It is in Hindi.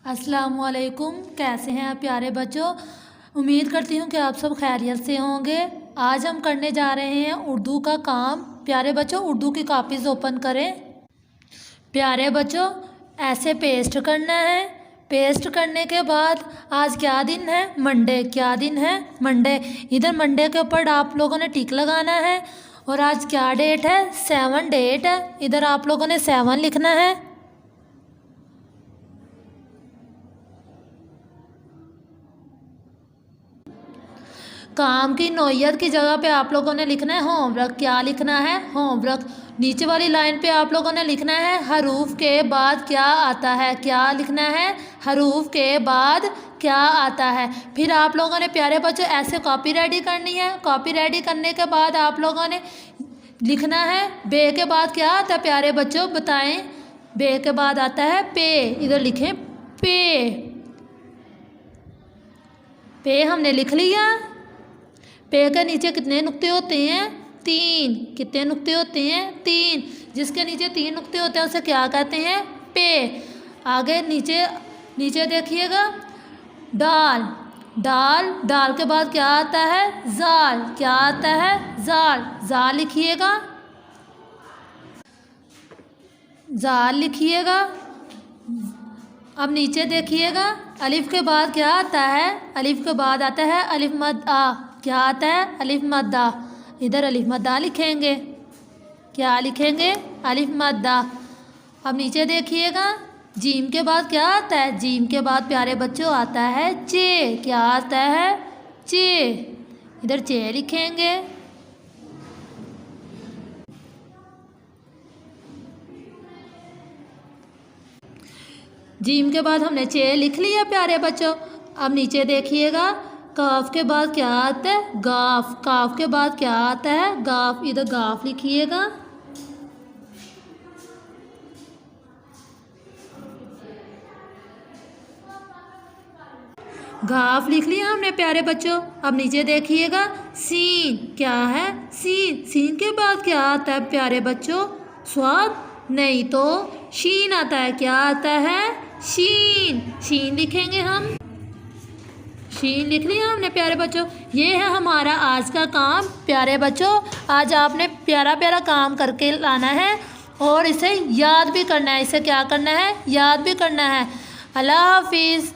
अस्सलामुअलैकुम। कैसे हैं आप प्यारे बच्चों। उम्मीद करती हूँ कि आप सब खैरियत से होंगे। आज हम करने जा रहे हैं उर्दू का काम। प्यारे बच्चों, उर्दू की कापीज़ ओपन करें। प्यारे बच्चों, ऐसे पेस्ट करना है। पेस्ट करने के बाद आज क्या दिन है? मंडे। क्या दिन है? मंडे। इधर मंडे के ऊपर आप लोगों ने टिक लगाना है। और आज क्या डेट है? 7 डेट है। इधर आप लोगों ने 7 लिखना है। काम की नौयत की जगह पे आप लोगों ने लिखना है होमवर्क। क्या लिखना है? होमवर्क। नीचे वाली लाइन पे आप लोगों ने लिखना है हरूफ के बाद क्या आता है। क्या लिखना है? हरूफ के बाद क्या आता है। फिर आप लोगों ने प्यारे बच्चों ऐसे कॉपी रेडी करनी है। कॉपी रेडी करने के बाद आप लोगों ने लिखना है बे के बाद क्या आता है। प्यारे बच्चों बताएं। बे के बाद आता है पे। इधर लिखें पे। पे हमने लिख लिया। पे के नीचे कितने नुक्ते होते हैं? 3। कितने नुक्ते होते हैं? 3। जिसके नीचे 3 नुक्ते होते हैं उसे क्या कहते हैं? पे। आगे नीचे देखिएगा डाल। डाल। डाल के बाद क्या आता है? जाल। क्या आता है? जाल। जाल लिखिएगा। जाल लिखिएगा। अब नीचे देखिएगा अलिफ के बाद क्या आता है? अलिफ के बाद आता है अलिफ मद आ। क्या आता है? अलिफ मद आ। इधर अलिफ मद आ लिखेंगे। क्या लिखेंगे? अलिफ मद आ। अब नीचे देखिएगा जीम के बाद क्या आता है? जीम के बाद प्यारे बच्चों आता है चे। क्या आता है? चे। इधर चे लिखेंगे। जीम के बाद हमने चे लिख लिया प्यारे बच्चों। अब नीचे देखिएगा काफ के बाद क्या आता है? गाफ। काफ के बाद क्या आता है? गाफ। इधर गाफ लिखिएगा। गाफ लिख लिया हमने प्यारे बच्चों। अब नीचे देखिएगा सीन। क्या है? सीन। सीन के बाद क्या आता है प्यारे बच्चों? स्वाद नहीं तो शीन आता है। क्या आता है? शीन। शीन लिखेंगे हम। शीन लिख लिया हमने प्यारे बच्चों। ये है हमारा आज का काम। प्यारे बच्चों, आज आपने प्यारा प्यारा काम करके लाना है और इसे याद भी करना है। इसे क्या करना है? याद भी करना है। अल्लाह हाफिज़।